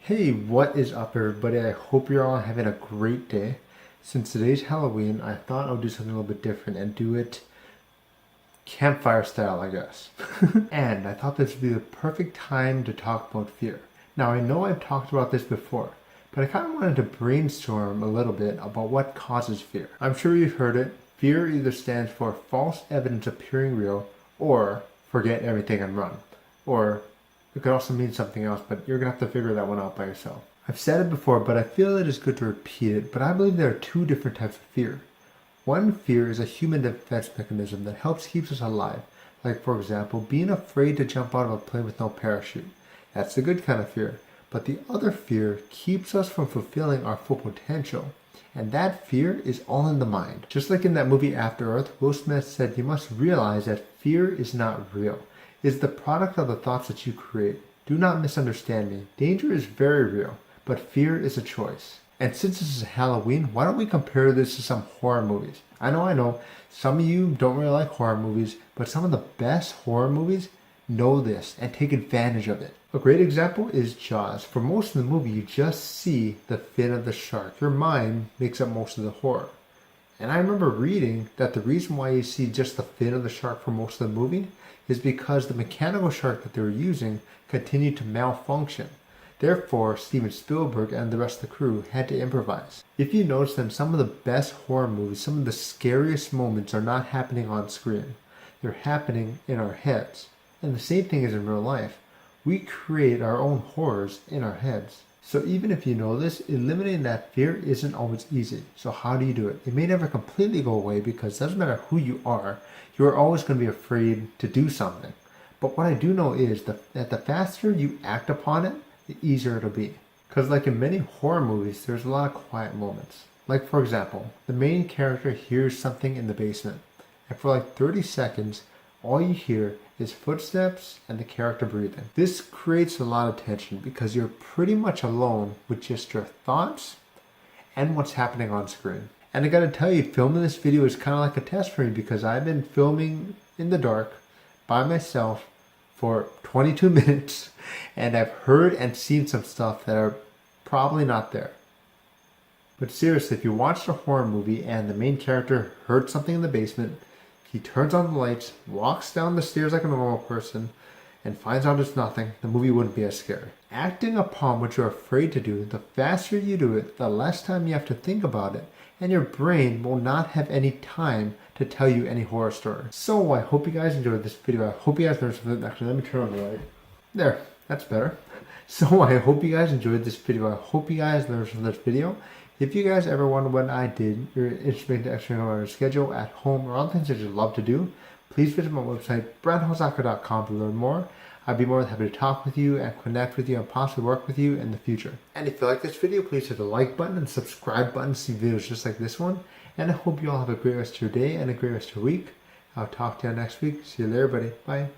Hey, what is up everybody? I hope you're all having a great day. Since today's Halloween, I thought I would do something a little bit different and do it campfire style, I guess. And I thought this would be the perfect time to talk about fear. Now, I know I've talked about this before, but I kind of wanted to brainstorm a little bit about what causes fear. I'm sure you've heard it. Fear either stands for false evidence appearing real or forget everything and run. Or it could also mean something else, but you're going to have to figure that one out by yourself. I've said it before, but I feel it is good to repeat it, but I believe there are two different types of fear. One fear is a human defense mechanism that helps keep us alive, like for example, being afraid to jump out of a plane with no parachute. That's the good kind of fear. But the other fear keeps us from fulfilling our full potential. And that fear is all in the mind. Just like in that movie After Earth, Will Smith said you must realize that fear is not real. It's the product of the thoughts that you create. Do not misunderstand me. Danger is very real, but fear is a choice. And since this is Halloween, why don't we compare this to some horror movies? I know, some of you don't really like horror movies, but some of the best horror movies know this and take advantage of it. A great example is Jaws. For most of the movie, you just see the fin of the shark. Your mind makes up most of the horror. And I remember reading that the reason why you see just the fin of the shark for most of the movie is because the mechanical shark that they were using continued to malfunction. Therefore, Steven Spielberg and the rest of the crew had to improvise. If you notice, then some of the best horror movies, some of the scariest moments are not happening on screen. They're happening in our heads. And the same thing is in real life. We create our own horrors in our heads. So even if you know this, eliminating that fear isn't always easy. So how do you do it? It may never completely go away because it doesn't matter who you are always going to be afraid to do something. But what I do know is that the faster you act upon it, the easier it'll be. Because like in many horror movies, there's a lot of quiet moments. Like for example, the main character hears something in the basement. And for like 30 seconds, all you hear is footsteps and the character breathing. This creates a lot of tension because you're pretty much alone with just your thoughts and what's happening on screen. And I gotta tell you, filming this video is kind of like a test for me because I've been filming in the dark by myself for 22 minutes and I've heard and seen some stuff that are probably not there. But seriously, if you watched a horror movie and the main character heard something in the basement, he turns on the lights, walks down the stairs like a normal person, and finds out it's nothing, the movie wouldn't be as scary. Acting upon what you're afraid to do, the faster you do it, the less time you have to think about it, and your brain will not have any time to tell you any horror story. So I hope you guys enjoyed this video. I hope you guys learned something. Actually, let me turn on the light. There, that's better. So I hope you guys enjoyed this video. I hope you guys learned from this video. If you guys ever wonder what I did, you're interested in extra on your schedule at home or other things that you love to do, please visit my website, brandhosaka.com to learn more. I'd be more than happy to talk with you and connect with you and possibly work with you in the future. And if you like this video, please hit the like button and subscribe button to see videos just like this one. And I hope you all have a great rest of your day and a great rest of your week. I'll talk to you next week. See you later, buddy. Bye.